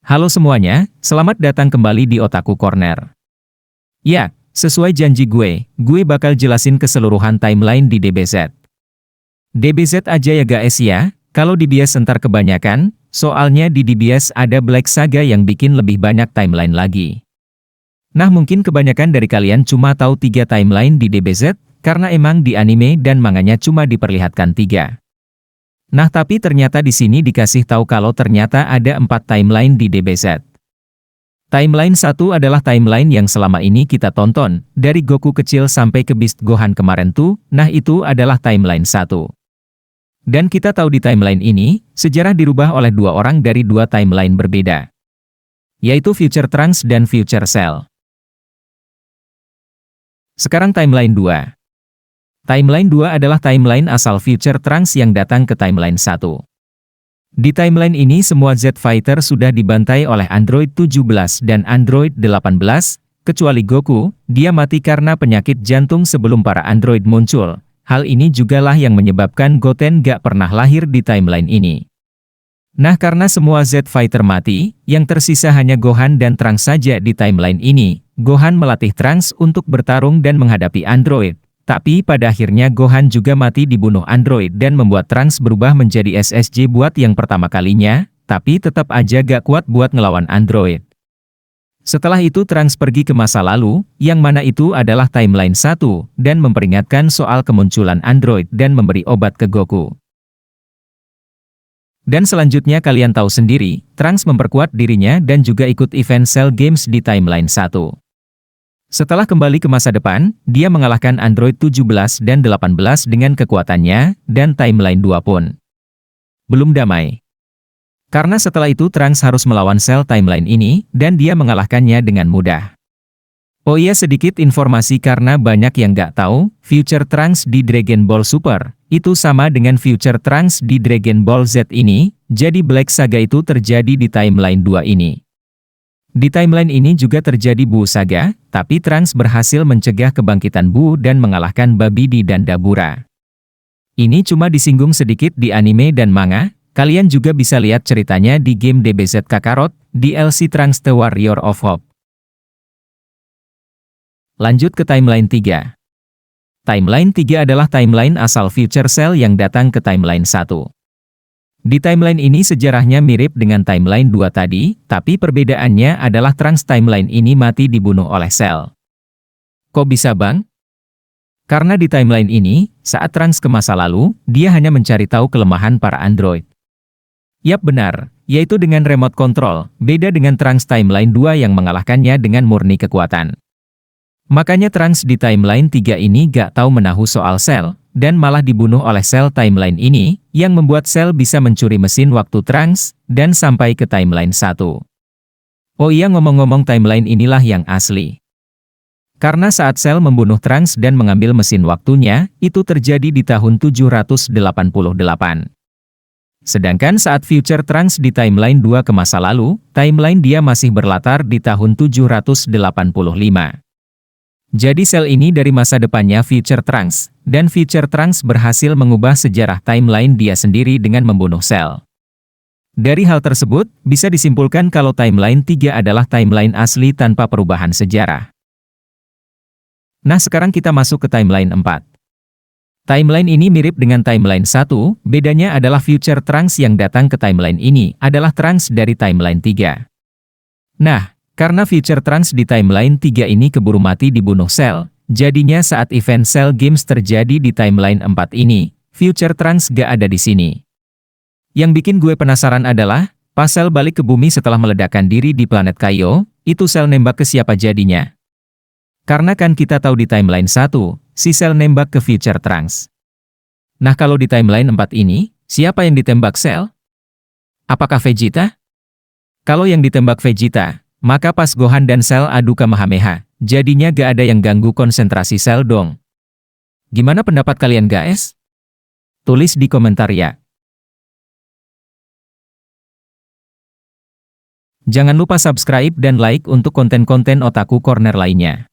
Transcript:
Halo semuanya, selamat datang kembali di Otaku Corner. Ya, sesuai janji gue bakal jelasin keseluruhan timeline di DBZ. DBZ aja ya guys ya, kalau DBS entar kebanyakan, soalnya di DBS ada Black Saga yang bikin lebih banyak timeline lagi. Nah mungkin kebanyakan dari kalian cuma tahu 3 timeline di DBZ, karena emang di anime dan manganya cuma diperlihatkan 3. Nah tapi ternyata di sini dikasih tahu kalau ternyata ada 4 timeline di DBZ. Timeline 1 adalah timeline yang selama ini kita tonton, dari Goku kecil sampai ke Beast Gohan kemarin tuh, nah itu adalah timeline 1. Dan kita tahu di timeline ini, sejarah dirubah oleh 2 orang dari 2 timeline berbeda. Yaitu Future Trunks dan Future Cell. Sekarang timeline 2. Timeline 2 adalah timeline asal Future Trunks yang datang ke timeline 1. Di timeline ini semua Z-Fighter sudah dibantai oleh Android 17 dan Android 18, kecuali Goku, dia mati karena penyakit jantung sebelum para Android muncul. Hal ini jugalah yang menyebabkan Goten gak pernah lahir di timeline ini. Nah karena semua Z-Fighter mati, yang tersisa hanya Gohan dan Trunks saja di timeline ini, Gohan melatih Trunks untuk bertarung dan menghadapi Android. Tapi pada akhirnya Gohan juga mati dibunuh Android dan membuat Trunks berubah menjadi SSJ buat yang pertama kalinya, tapi tetap aja gak kuat buat ngelawan Android. Setelah itu Trunks pergi ke masa lalu, yang mana itu adalah timeline 1, dan memperingatkan soal kemunculan Android dan memberi obat ke Goku. Dan selanjutnya kalian tahu sendiri, Trunks memperkuat dirinya dan juga ikut event Cell Games di timeline 1. Setelah kembali ke masa depan, dia mengalahkan Android 17 dan 18 dengan kekuatannya, dan timeline 2 pun belum damai. Karena setelah itu Trunks harus melawan Cell timeline ini, dan dia mengalahkannya dengan mudah. Oh iya sedikit informasi karena banyak yang gak tahu, Future Trunks di Dragon Ball Super, itu sama dengan Future Trunks di Dragon Ball Z ini, jadi Black Saga itu terjadi di timeline 2 ini. Di timeline ini juga terjadi Buu Saga, tapi Trunks berhasil mencegah kebangkitan Buu dan mengalahkan Babidi dan Dabura. Ini cuma disinggung sedikit di anime dan manga, kalian juga bisa lihat ceritanya di game DBZ Kakarot, DLC Trunks The Warrior of Hope. Lanjut ke timeline 3. Timeline 3 adalah timeline asal Future Cell yang datang ke timeline 1. Di timeline ini sejarahnya mirip dengan timeline 2 tadi, tapi perbedaannya adalah Trunks timeline ini mati dibunuh oleh Cell. Kok bisa bang? Karena di timeline ini, saat Trunks ke masa lalu, dia hanya mencari tahu kelemahan para android. Yap benar, yaitu dengan remote control, beda dengan Trunks timeline 2 yang mengalahkannya dengan murni kekuatan. Makanya Trunks di timeline 3 ini gak tahu menahu soal Cell, dan malah dibunuh oleh Cell timeline ini, yang membuat Cell bisa mencuri mesin waktu Trunks, dan sampai ke timeline 1. Oh iya ngomong-ngomong timeline inilah yang asli. Karena saat Cell membunuh Trunks dan mengambil mesin waktunya, itu terjadi di tahun 788. Sedangkan saat Future Trunks di timeline 2 ke masa lalu, timeline dia masih berlatar di tahun 785. Jadi Cell ini dari masa depannya Future Trunks, dan Future Trunks berhasil mengubah sejarah timeline dia sendiri dengan membunuh Cell. Dari hal tersebut, bisa disimpulkan kalau timeline 3 adalah timeline asli tanpa perubahan sejarah. Nah sekarang kita masuk ke timeline 4. Timeline ini mirip dengan timeline 1, bedanya adalah Future Trunks yang datang ke timeline ini adalah Trunks dari timeline 3. Nah, karena Future Trunks di timeline 3 ini keburu mati dibunuh Cell, jadinya saat event Cell Games terjadi di timeline 4 ini, Future Trunks gak ada di sini. Yang bikin gue penasaran adalah, pas Cell balik ke bumi setelah meledakkan diri di planet Kaio, itu Cell nembak ke siapa jadinya? Karena kan kita tahu di timeline 1, si Cell nembak ke Future Trunks. Nah kalau di timeline 4 ini, siapa yang ditembak Cell? Apakah Vegeta? Kalau yang ditembak Vegeta, maka pas Gohan dan Cell adu Kamehameha, jadinya gak ada yang ganggu konsentrasi Cell dong. Gimana pendapat kalian guys? Tulis di komentar ya. Jangan lupa subscribe dan like untuk konten-konten Otaku Corner lainnya.